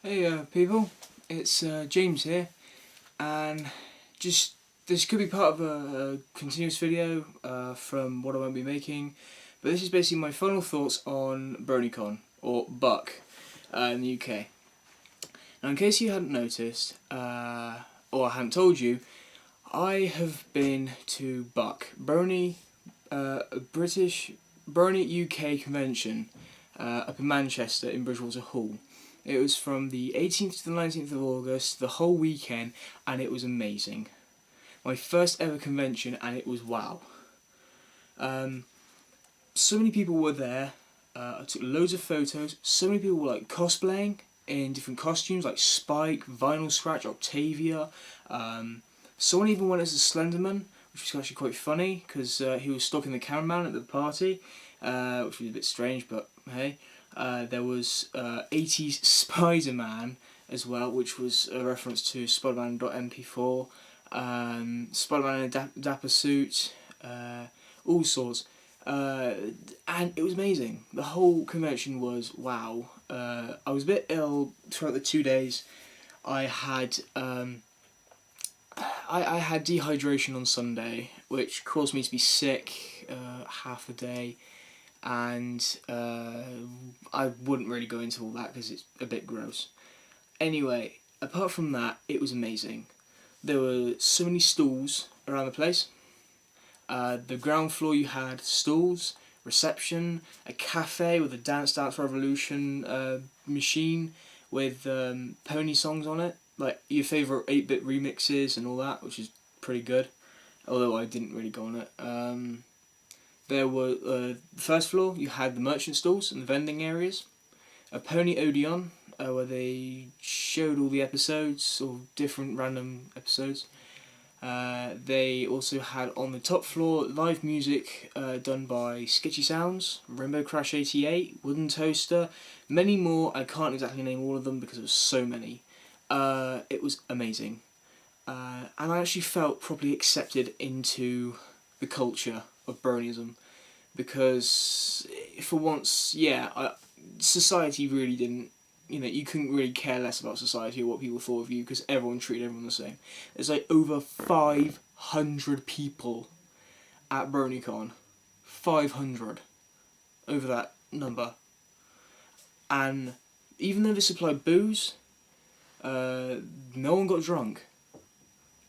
Hey people, it's James here, and this could be part of a continuous video from what I won't be making, but this is basically my final thoughts on BronyCon, or Buck, in the UK. Now in case you hadn't noticed, or I hadn't told you, I have been to Buck, a British Brony UK convention up in Manchester in Bridgewater Hall. It was from the 18th to the 19th of August, the whole weekend, and it was amazing. My first ever convention, and it was wow. So many people were there. I took loads of photos. So many people were like cosplaying in different costumes, like Spike, Vinyl Scratch, Octavia. Someone even went as a Slenderman, which was actually quite funny because he was stalking the cameraman at the party, which was a bit strange, but hey. There was 80s Spider-Man as well, which was a reference to Spider-Man.mp4, Spider-Man in a dapper suit, all sorts. And it was amazing. The whole convention was wow. I was a bit ill throughout the 2 days. I had I had dehydration on Sunday, which caused me to be sick half the day. And I wouldn't really go into all that because it's a bit gross. Anyway, apart from that, it was amazing. There were so many stalls around the place. The ground floor you had stalls, reception, a cafe with a Dance Dance Revolution machine with pony songs on it, like your favourite 8-bit remixes and all that, which is pretty good, although I didn't really go on it. There were, the first floor, you had the merchant stalls and the vending areas, a pony odeon, where they showed all the episodes, or different random episodes. They also had on the top floor live music done by Sketchy Sounds, Rainbow Crash 88, Wooden Toaster, many more. I can't exactly name all of them because there was so many. It was amazing. And I actually felt properly accepted into the culture of Bronyism, because for once, society really didn't, you couldn't really care less about society or what people thought of you because everyone treated everyone the same. There's like over 500 people at BronyCon. 500 over that number. And even though they supplied booze, no one got drunk.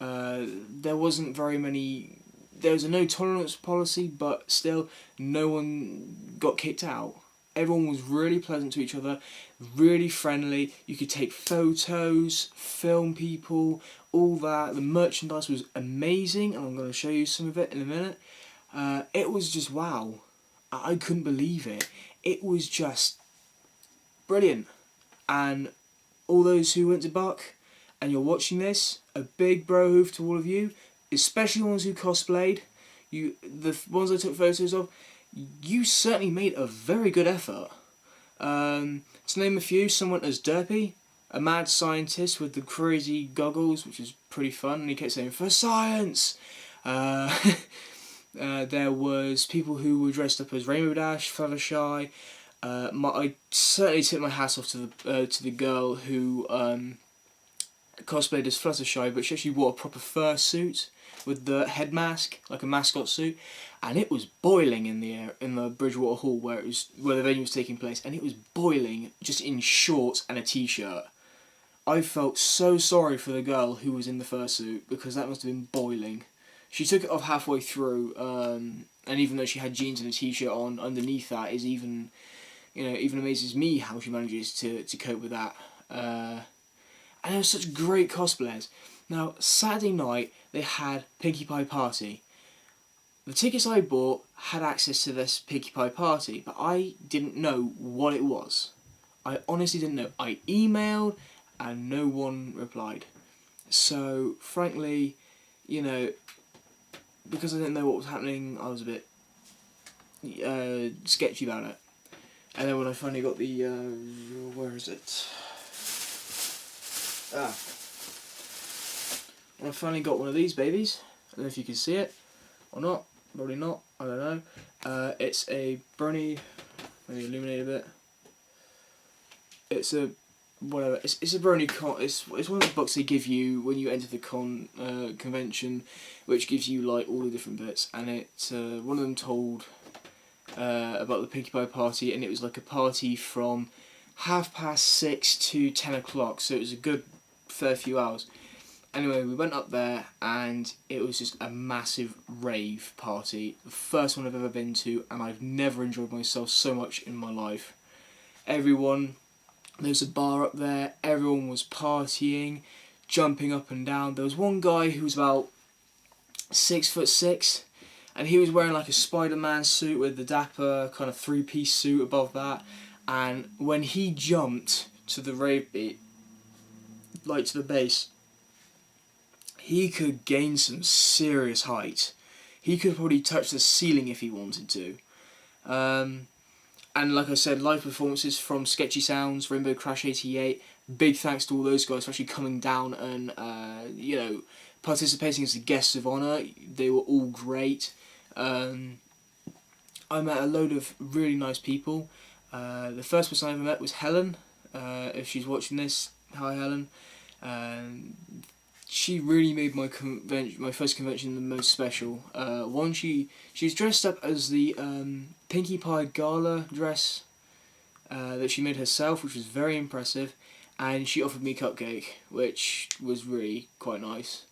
There wasn't very many. There was a no tolerance policy, but still, no one got kicked out. Everyone was really pleasant to each other, really friendly. You could take photos, film people, all that. The merchandise was amazing, and I'm going to show you some of it in a minute. It was just wow. I couldn't believe it. It was just brilliant. And all those who went to Buck, and you're watching this, a big bro hoof to all of you, especially ones who cosplayed. The ones I took photos of, you certainly made a very good effort. To name a few, someone as Derpy, a mad scientist with the crazy goggles, which was pretty fun, and he kept saying, "For science!" There was people who were dressed up as Rainbow Dash, Fluttershy. I certainly tip my hat off to the girl who cosplayed as Fluttershy, but she actually wore a proper fur suit with the head mask, like a mascot suit, and it was boiling in the air in the Bridgewater Hall where the venue was taking place, and it was boiling just in shorts and a t-shirt. I felt so sorry for the girl who was in the fursuit because that must have been boiling. She took it off halfway through, and even though she had jeans and a t-shirt on underneath that, is even amazes me how she manages to cope with that. And there were such great cosplayers. Now, Saturday night, they had Pinkie Pie Party. The tickets I bought had access to this Pinkie Pie Party, but I didn't know what it was. I honestly didn't know. I emailed, and no one replied. So, frankly, because I didn't know what was happening, I was a bit sketchy about it. And then when I finally got the, where is it? When I finally got one of these babies, I don't know if you can see it or not, probably not, I don't know. It's a Brony, maybe illuminate a bit. It's a whatever. It's a brony con. It's one of the books they give you when you enter the convention, which gives you like all the different bits. And one of them told about the Pinkie Pie party, and it was like a party from 6:30 to 10 o'clock. So it was a good fair few hours. Anyway, we went up there, and it was just a massive rave party. The first one I've ever been to, and I've never enjoyed myself so much in my life. Everyone, there was a bar up there, everyone was partying, jumping up and down. There was one guy who was about 6'6", and he was wearing like a Spider-Man suit with the dapper kind of three-piece suit above that. And when he jumped to the rave beat, like to the bass, he could gain some serious height. He could probably touch the ceiling if he wanted to. And like I said, live performances from Sketchy Sounds, Rainbow Crash 88. Big thanks to all those guys for actually coming down and participating as the guests of honour. They were all great. I met a load of really nice people. The first person I ever met was Helen. If she's watching this, hi Helen. She really made my first convention the most special. She was dressed up as the Pinkie Pie gala dress that she made herself, which was very impressive, and she offered me a cupcake, which was really quite nice.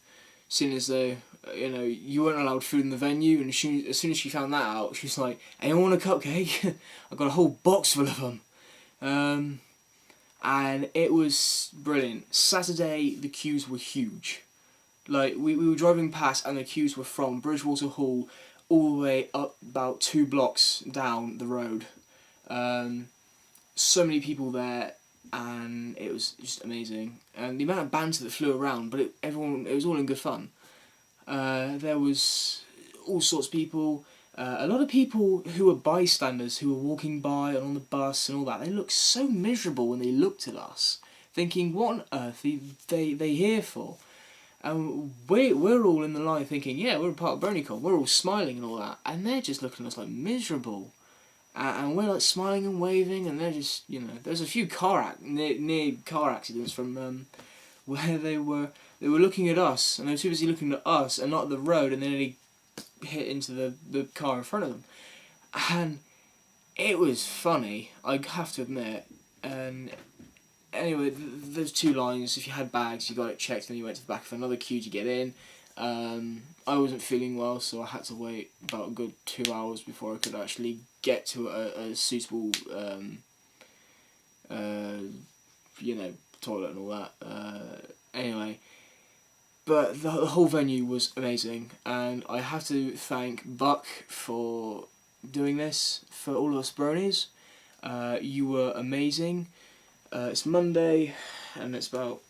Seeing as though you weren't allowed food in the venue, and as soon as she found that out, she was like, "Anyone want a cupcake?" I got a whole box full of them. And it was brilliant. Saturday, the queues were huge. Like, we were driving past, and the queues were from Bridgewater Hall all the way up about 2 blocks down the road. So many people there, and it was just amazing. And the amount of banter that flew around, but it was all in good fun. There was all sorts of people. A lot of people who were bystanders, who were walking by and on the bus and all that, they looked so miserable when they looked at us, thinking, what on earth are they here for? And we're all in the line thinking, yeah, we're a part of BronyCon, we're all smiling and all that, and they're just looking at us like miserable. And we're like smiling and waving, and they're just, there's a few near car accidents from where they were looking at us, and they were too busy looking at us and not at the road, and then they hit into the car in front of them. And it was funny, I have to admit. And anyway, there's 2 lines. If you had bags, you got it checked, and you went to the back of another queue to get in. I wasn't feeling well, so I had to wait about a good 2 hours before I could actually get to a suitable toilet and all that. Anyway, but the whole venue was amazing, and I have to thank Buck for doing this for all of us bronies. You were amazing. It's Monday, and it's about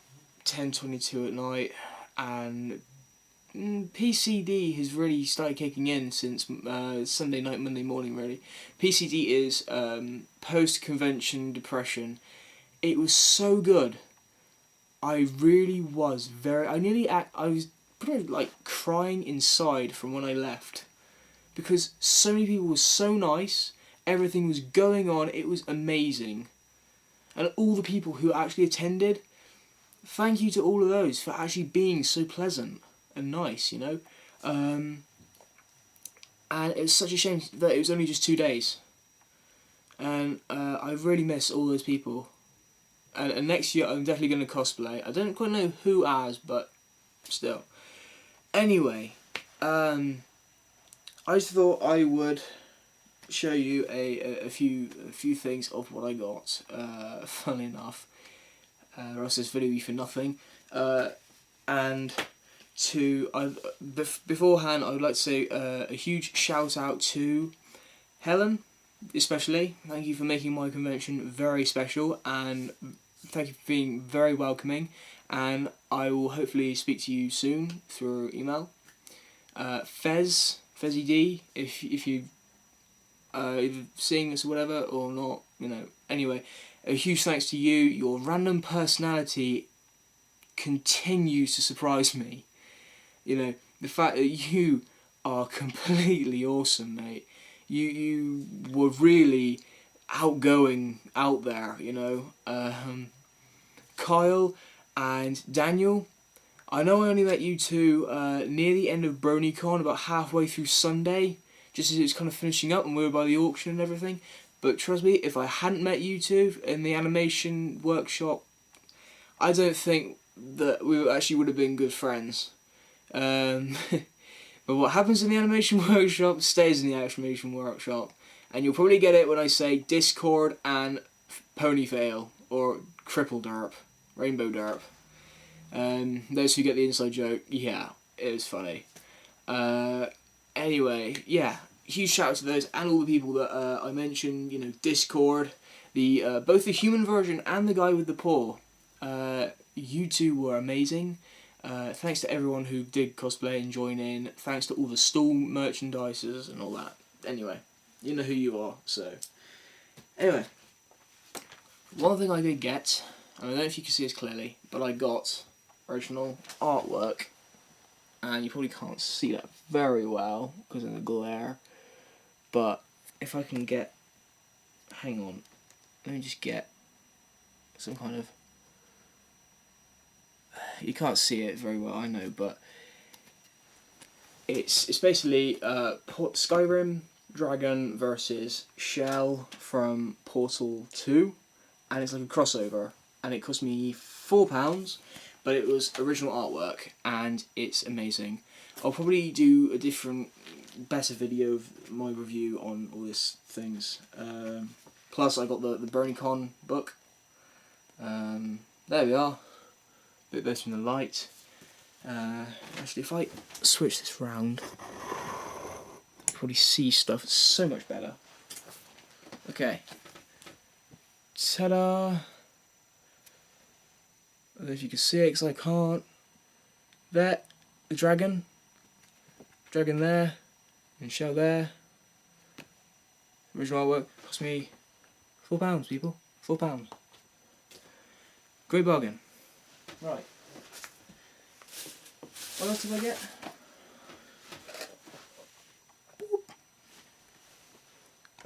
10:22 at night, and PCD has really started kicking in since Sunday night, Monday morning really. PCD is post-convention depression. It was so good. I really was I was pretty much like crying inside from when I left, because so many people were so nice, everything was going on, it was amazing. And all the people who actually attended, thank you to all of those for actually being so pleasant and nice, and it's such a shame that it was only just 2 days, and I really miss all those people. And next year I'm definitely going to cosplay. I don't quite know who as, but still. Anyway, I just thought I would show you a few things of what I got. Funnily enough, or else this video would be for nothing. And beforehand, I would like to say a huge shout out to Helen. Especially, thank you for making my convention very special, and thank you for being very welcoming, and I will hopefully speak to you soon through email. Fezzy D, if you either seeing this or whatever or not, anyway, a huge thanks to you. Your random personality continues to surprise me. The fact that you are completely awesome, mate. You were really outgoing out there, Kyle and Daniel. I know I only met you two near the end of BronyCon, about halfway through Sunday, just as it was kind of finishing up and we were by the auction and everything. But trust me, if I hadn't met you two in the animation workshop, I don't think that we actually would have been good friends. But what happens in the animation workshop stays in the animation workshop. And you'll probably get it when I say Discord and Ponyfail, or Cripple Derp, Rainbow Derp. Those who get the inside joke, yeah, it was funny. Anyway, yeah, huge shout out to those and all the people that I mentioned, you know, Discord, the both the human version and the guy with the paw. You two were amazing. Thanks to everyone who did cosplay and join in. Thanks to all the stall merchandises and all that. Anyway, you know who you are, so. Anyway, one thing I did get, I don't know if you can see this clearly, but I got original artwork. And you probably can't see that very well because of the glare. But if I can get, hang on, let me just get some kind of, you can't see it very well, I know, but it's basically Skyrim Dragon versus Shell from Portal 2, and it's like a crossover, and it cost me £4, but it was original artwork, and it's amazing. I'll probably do a different, better video of my review on all these things. Plus I got the BronyCon book. There we are. A bit better in the light. Actually, if I switch this round, you probably see stuff so much better. Okay. Ta-da! I don't know if you can see it because I can't. There, the dragon. Dragon there. And shell there. Original artwork cost me £4, people. £4. Great bargain. Right. What else did I get?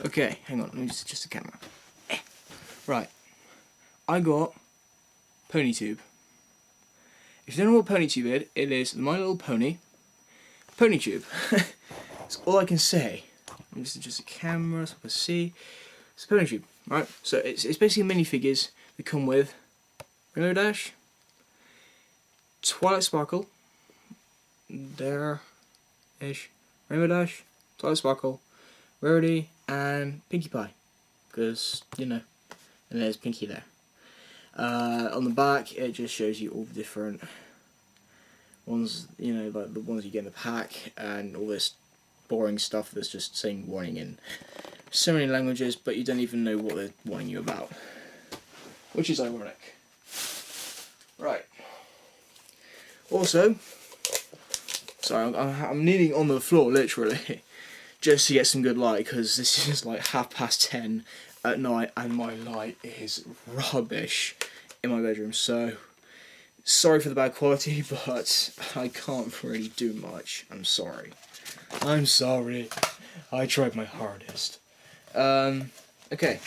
Okay, hang on, let me just adjust the camera. Right. I got PonyTube. If you don't know what PonyTube is, it is the My Little Pony PonyTube. That's all I can say. Let me just adjust the camera so I can see. It's a PonyTube, right? So it's basically minifigures that come with Rainbow Dash, Twilight Sparkle, there-ish, Rainbow Dash, Twilight Sparkle, Rarity, and Pinkie Pie, because, you know, and there's Pinkie there. On the back, it just shows you all the different ones, you know, like the ones you get in the pack, and all this boring stuff that's just saying warning in so many languages, but you don't even know what they're warning you about, which is ironic. Right. Also, sorry, I'm kneeling on the floor, literally, just to get some good light, because this is like 10:30 at night, and my light is rubbish in my bedroom, so sorry for the bad quality, but I can't really do much. I'm sorry. I'm sorry. I tried my hardest. Okay.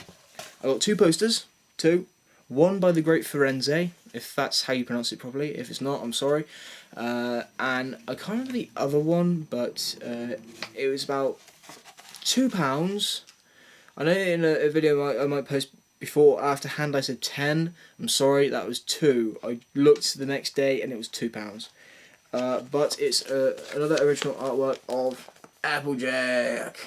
I got 2 posters. 2. One by the great Firenze, if that's how you pronounce it properly. If it's not, I'm sorry. And I can't remember the other one, but it was about £2. I know in a video I might post before, after hand I said 10. I'm sorry, that was 2. I looked the next day and it was £2. But it's another original artwork of Applejack.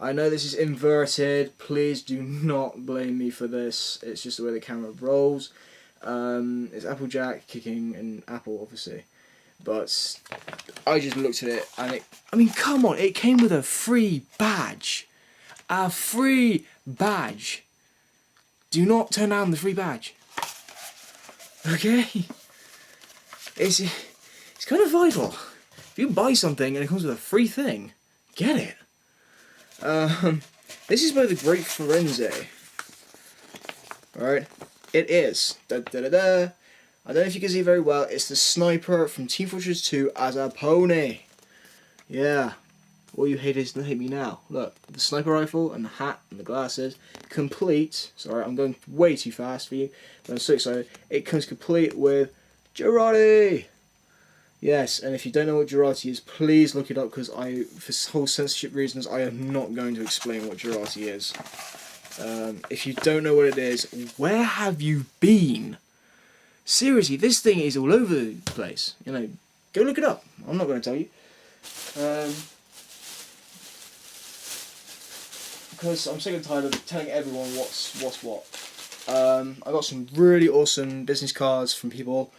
I know this is inverted, please do not blame me for this, it's just the way the camera rolls. It's Applejack kicking an apple, obviously. But I just looked at it and I mean, come on, it came with a free badge. A free badge. Do not turn down the free badge. Okay? It's kind of vital. If you buy something and it comes with a free thing, get it. This is by the great Firenze. Alright? It is. Da, da, da, da. I don't know if you can see very well. It's the sniper from Team Fortress 2 as a pony. Yeah. All you haters hate me now. Look, the sniper rifle and the hat and the glasses, complete. Sorry, I'm going way too fast for you, but I'm so excited. It comes complete with Girardi. Yes, and if you don't know what Girardi is, please look it up, because for whole censorship reasons, I am not going to explain what Girardi is. If you don't know what it is, where have you been? Seriously, this thing is all over the place. You know, go look it up. I'm not going to tell you. Because I'm sick and tired of telling everyone what's what. I got some really awesome business cards from people.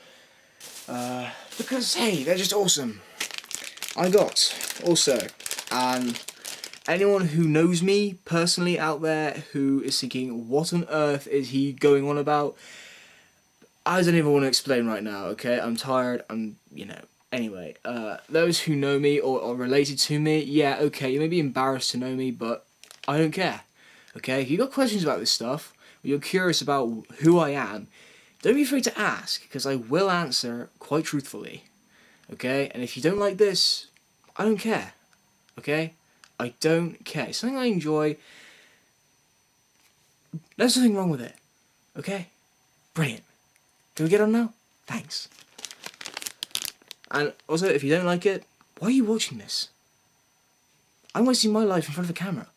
Because, hey, they're just awesome. I got, also, anyone who knows me personally out there who is thinking, what on earth is he going on about? I don't even want to explain right now, okay? I'm tired, anyway, those who know me or are related to me, yeah, okay, you may be embarrassed to know me, but I don't care, okay? If you've got questions about this stuff, or you're curious about who I am, don't be afraid to ask, because I will answer quite truthfully, okay? And if you don't like this, I don't care, okay? I don't care. It's something I enjoy. There's nothing wrong with it, okay? Brilliant. Can we get on now? Thanks. And also, if you don't like it, why are you watching this? I'm wasting my life in front of a camera.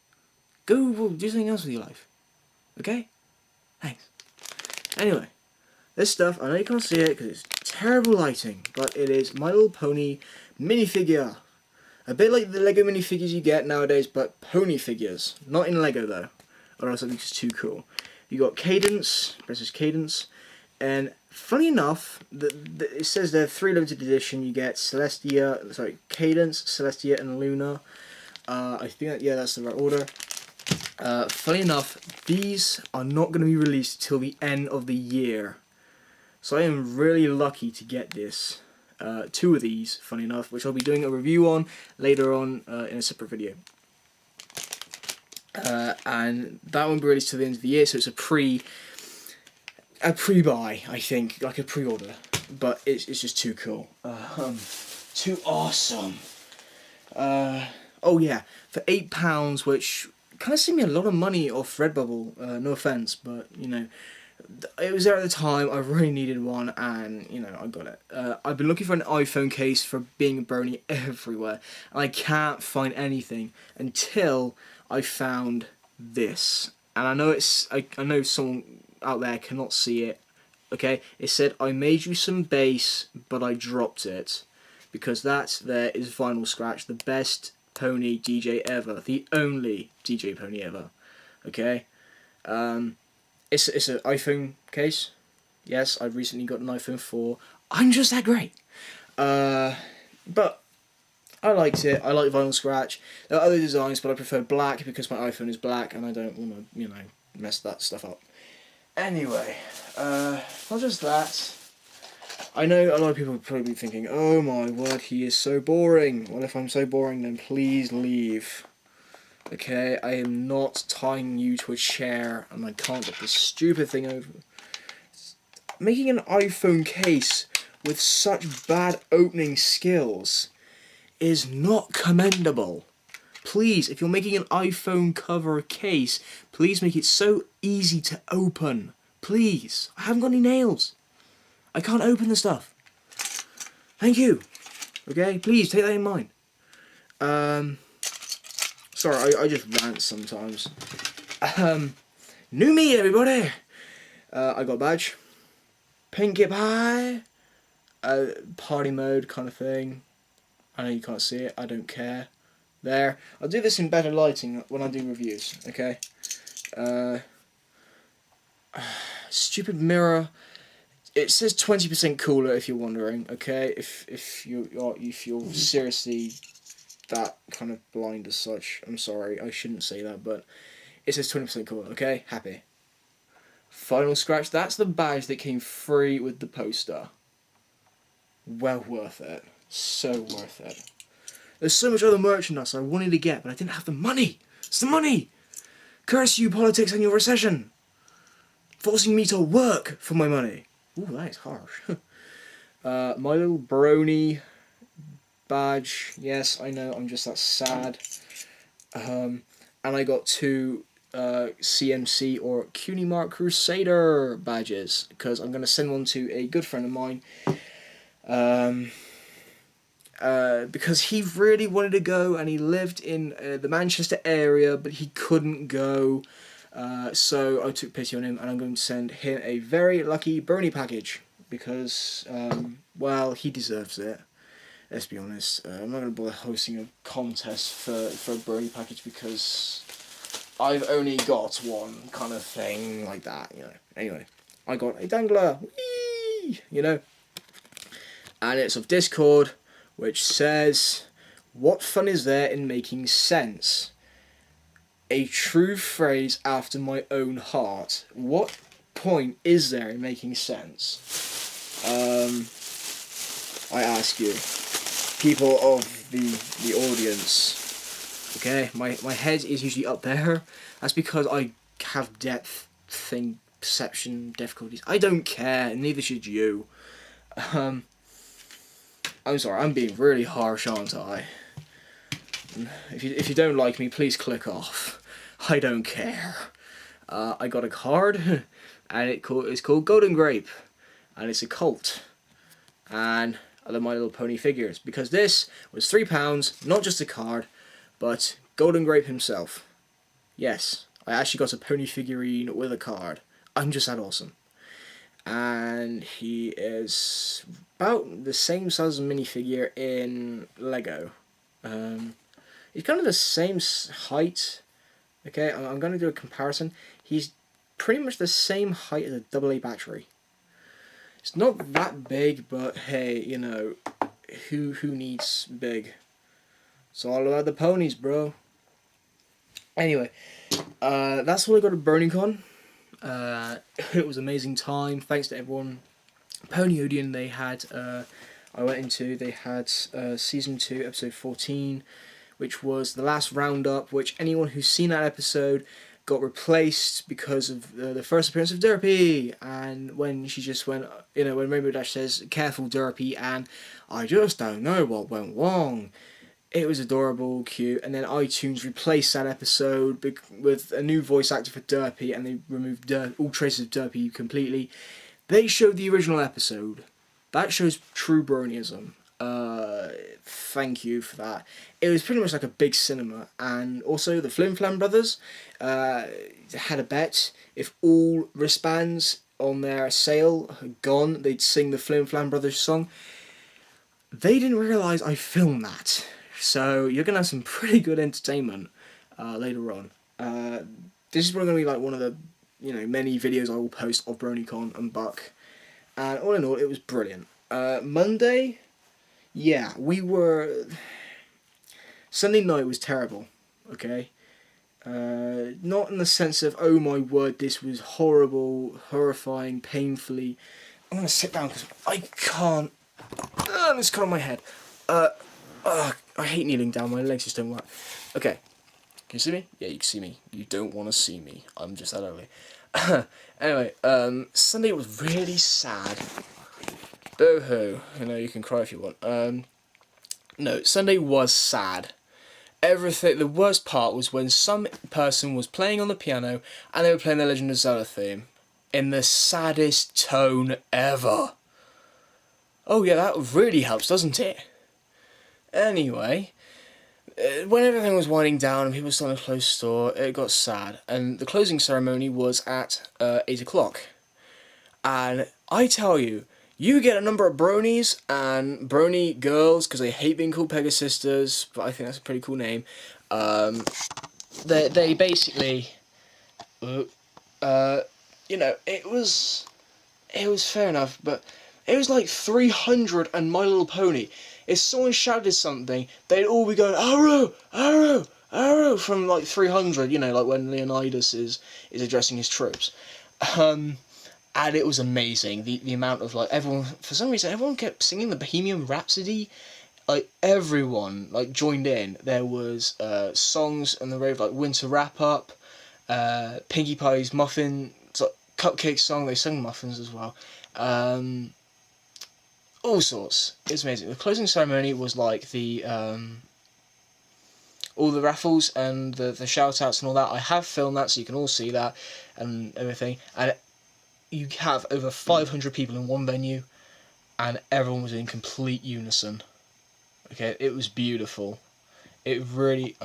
Go do something else with your life. Okay? Thanks. Anyway, this stuff, I know you can't see it because it's terrible lighting, but it is My Little Pony minifigure. A bit like the Lego minifigures you get nowadays, but pony figures. Not in Lego though, or else I think it's too cool. You got Cadence, versus Cadence, and funny enough, it says there 3 limited edition. You get Cadence, Celestia, and Luna. I think that's the right order. Funny enough, these are not going to be released till the end of the year. So I am really lucky to get this. 2 of these, funny enough, which I'll be doing a review on later on in a separate video. And that won't be released till the end of the year, so it's a pre-buy, I think, like a pre-order. But it's just too cool. Too awesome. Oh yeah, for £8, which kind of seemed me a lot of money off Redbubble. No offense, but you know, it was there at the time. I really needed one, and you know, I got it. I've been looking for an iPhone case for being a brony everywhere, and I can't find anything until I found this. And I know I know someone out there cannot see it. Okay, it said, "I made you some bass, but I dropped it," because that there is Vinyl Scratch, the best pony DJ ever, the only DJ pony ever. Okay, it's an iPhone case. Yes, I've recently got an iPhone 4. I'm just that great. But I liked it. I like Vinyl Scratch. There are other designs, but I prefer black because my iPhone is black, and I don't want to, you know, mess that stuff up. Anyway, not just that. I know a lot of people are probably thinking, oh my word, he is so boring. Well, if I'm so boring, then please leave. Okay, I am not tying you to a chair, and I can't get this stupid thing over. Making an iPhone case with such bad opening skills is not commendable. Please, if you're making an iPhone cover case, please make it so easy to open. Please. I haven't got any nails. I can't open the stuff. Thank you. Okay, please take that in mind. Sorry, I just rant sometimes. New me, everybody. I got a badge. Pinkie Pie. Party mode kind of thing. I know you can't see it. I don't care. There. I'll do this in better lighting when I do reviews. Okay. Stupid mirror. It says 20% cooler if you're wondering. Okay. If you're seriously that kind of blind as such, I'm sorry. I shouldn't say that, but it says 20% cooler. Okay. Happy. Final Scratch. That's the badge that came free with the poster. Well worth it. So worth it. There's so much other merchandise I wanted to get, but I didn't have the money. It's the money. Curse you, politics, and your recession. Forcing me to work for my money. Ooh, that is harsh. My Little Brony badge. Yes, I know, I'm just that sad. And I got 2 CMC or CUNY Mark Crusader badges, because I'm going to send one to a good friend of mine. Because he really wanted to go, and he lived in the Manchester area, but he couldn't go. So I took pity on him, and I'm going to send him a very lucky brony package, because, well, he deserves it. Let's be honest. I'm not going to bother hosting a contest for a brony package, because I've only got one kind of thing like that, you know. Anyway, I got a dangler, whee! You know, and it's of Discord, which says, "What fun is there in making sense? A true phrase after my own heart. What point is there in making sense?" I ask you, people of the audience. Okay, my head is usually up there. That's because I have depth perception difficulties. I don't care, and neither should you. I'm sorry, I'm being really harsh, aren't I? If you don't like me, please click off. I don't care. I got a card, and it's called Golden Grape, and it's a cult. And I love My Little Pony figures, because this was £3, not just a card, but Golden Grape himself. Yes, I actually got a pony figurine with a card. I'm just that awesome. And he is about the same size as a minifigure in Lego. He's kind of the same height. Okay, I'm going to do a comparison. He's pretty much the same height as a AA battery. It's not that big, but hey, you know, who needs big? It's all about the ponies, bro. Anyway, that's all I got at BronyCon. It was an amazing time. Thanks to everyone. Pony Odeon, they had, they had Season 2, Episode 14, which was the last roundup, which anyone who's seen that episode got replaced because of the first appearance of Derpy, and when she just went, you know, when Rainbow Dash says, "Careful, Derpy," and "I just don't know what went wrong." It was adorable, cute, and then iTunes replaced that episode with a new voice actor for Derpy, and they removed all traces of Derpy completely. They showed the original episode. That shows true bronyism. Thank you for that. It was pretty much like a big cinema, and also the Flim Flam Brothers had a bet. If all wristbands on their sale had gone, they'd sing the Flim Flam Brothers song. They didn't realise I filmed that, so you're gonna have some pretty good entertainment later on. This is probably gonna be like one of the many videos I will post of BronyCon and Buck, and all in all, it was brilliant. Monday. Yeah, Sunday night was terrible, okay? Not in the sense of, oh my word, this was horrible, horrifying, painfully... I'm going to sit down because I can't... it's got on my head. I hate kneeling down, my legs just don't work. Okay, can you see me? Yeah, you can see me. You don't want to see me. I'm just that ugly. Anyway, Sunday was really sad. Boo-hoo. You can cry if you want. No, Sunday was sad. Everything. The worst part was when some person was playing on the piano and they were playing the Legend of Zelda theme in the saddest tone ever. Oh yeah, that really helps, doesn't it? Anyway, when everything was winding down and people were starting to close the store, it got sad. And the closing ceremony was at 8 o'clock. And I tell you, you get a number of bronies and brony girls, because I hate being called Pegasisters, but I think that's a pretty cool name. They basically, it was fair enough, but it was like 300 and My Little Pony. If someone shouted something, they'd all be going, "Arrow! Arrow! Arrow!" from like 300, like when Leonidas is addressing his troops. And it was amazing, the amount of, everyone, for some reason, everyone kept singing the Bohemian Rhapsody. Everyone, joined in. There was, songs on the rave, Winter Wrap-Up, Pinkie Pie's Muffin, Cupcake song, they sang Muffins as well. all sorts. It's amazing. The closing ceremony was like the all the raffles and the shout outs and all that. I have filmed that so you can all see that and everything. And you have over 500 people in one venue, and everyone was in complete unison. Okay, it was beautiful. It really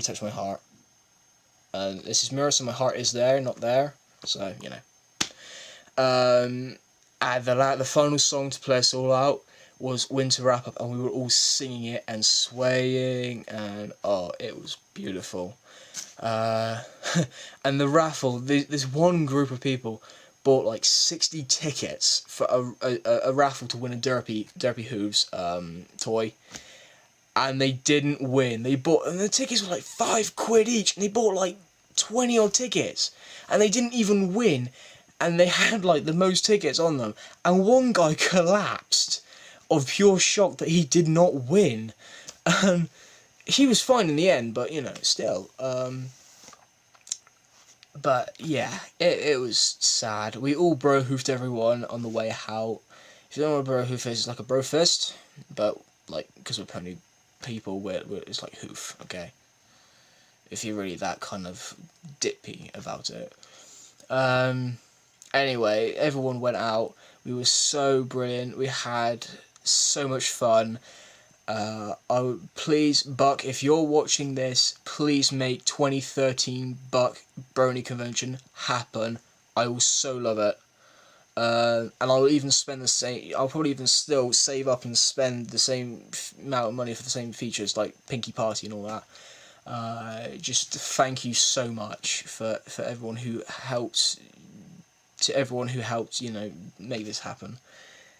touched my heart. And this is mirror, so my heart is there, not there. So, you know. And the final song to play us all out was Winter Wrap Up, and we were all singing it and swaying, and oh, it was beautiful. And the raffle, this one group of people bought like 60 tickets for a raffle to win a Derpy Hooves toy, and they didn't win. And the tickets were like £5 each, and they bought like 20 odd tickets, and they didn't even win, and they had like the most tickets on them, and one guy collapsed of pure shock that he did not win. He was fine in the end, but you know, still. But yeah, it was sad. We all bro-hoofed everyone on the way out. If you don't know what a bro-hoof is, it's like a bro fist, but like, because we're pony people, it's like hoof, okay? If you're really that kind of dippy about it. Anyway, everyone went out. We were so brilliant. We had so much fun. Please, Buck, if you're watching this, please make 2013 Buck Brony Convention happen. I will so love it. And I'll even spend the same. I'll probably even still save up and spend the same amount of money for the same features like Pinkie Pie and all that. Just thank you so much for everyone who helped. To everyone who helped, you know, make this happen.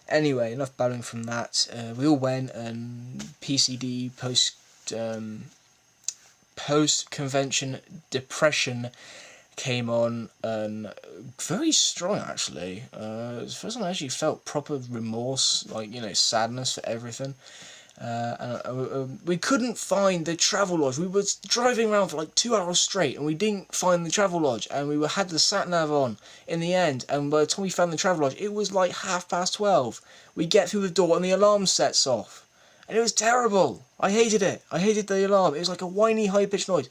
Anyway, enough babbling from that. We all went, and PCD post convention depression came on, and very strong actually. It was the first time I actually felt proper remorse, like, you know, sadness for everything. And we couldn't find the travel lodge. We were driving around for like 2 hours straight, and we didn't find the travel lodge, and we had the sat-nav on in the end, and by the time we found the travel lodge, it was like 12:30. We get through the door and the alarm sets off, and it was terrible. I hated it. I hated the alarm. It was like a whiny, high-pitched noise.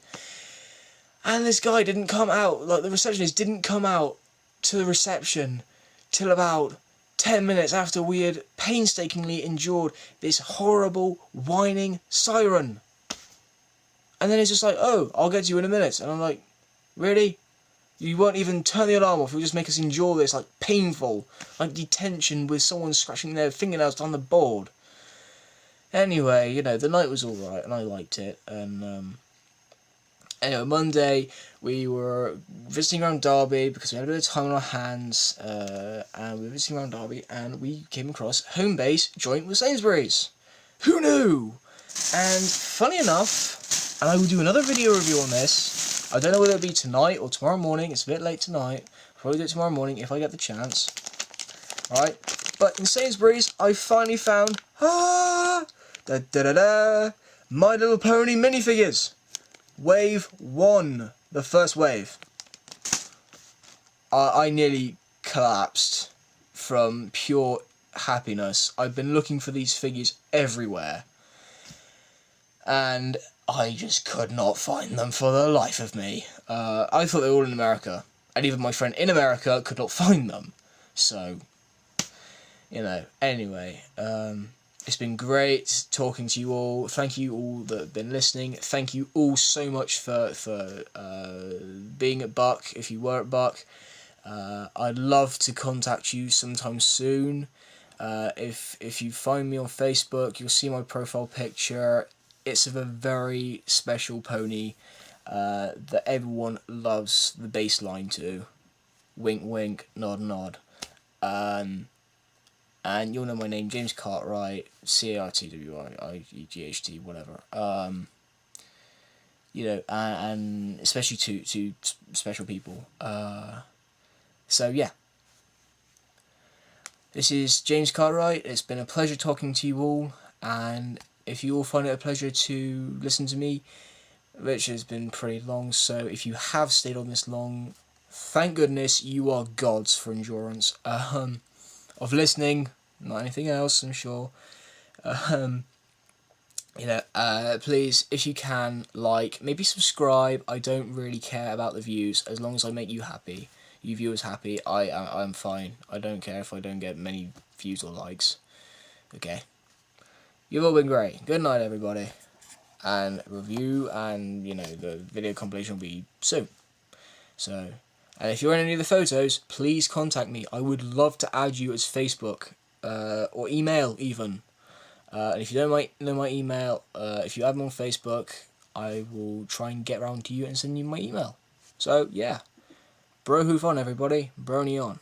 And this guy didn't come out, like the receptionist didn't come out to the reception till about 10 minutes after we had painstakingly endured this horrible, whining siren. And then it's just like, oh, I'll get to you in a minute. And I'm like, really? You won't even turn the alarm off, you'll just make us endure this, like, painful, like detention with someone scratching their fingernails on the board. Anyway, you know, the night was alright, and I liked it, and, anyway, Monday, we were visiting around Derby because we had a bit of time on our hands, and we were visiting around Derby, and we came across Homebase joint with Sainsbury's. Who knew? And funny enough, and I will do another video review on this. I don't know whether it'll be tonight or tomorrow morning. It's a bit late tonight. I'll probably do it tomorrow morning if I get the chance. Alright, but in Sainsbury's, I finally found My Little Pony minifigures. Wave 1, the first wave. I nearly collapsed from pure happiness. I've been looking for these figures everywhere, and I just could not find them for the life of me. I thought they were all in America, and even my friend in America could not find them. So, you know, anyway, it's been great talking to you all. Thank you all that have been listening. Thank you all so much for being at Buck, if you were at Buck. I'd love to contact you sometime soon. If you find me on Facebook, you'll see my profile picture. It's of a very special pony that everyone loves the bass line to. Wink wink, nod nod. And you'll know my name, James Cartwright, Cartwright, whatever. You know, and especially to special people. So yeah. This is James Cartwright. It's been a pleasure talking to you all, and if you all find it a pleasure to listen to me, which has been pretty long, so if you have stayed on this long, thank goodness, you are gods for endurance. Of listening, not anything else, I'm sure. Please, if you can, maybe subscribe. I don't really care about the views, as long as I make you happy, you viewers happy. I'm fine. I don't care if I don't get many views or likes. Okay. You've all been great. Good night, everybody. And review and, the video compilation will be soon. So, and if you're in any of the photos, please contact me. I would love to add you as Facebook, or email even. And if you don't know my email, if you add me on Facebook, I will try and get around to you and send you my email. So, yeah. Bro hoof on, everybody. Brony on.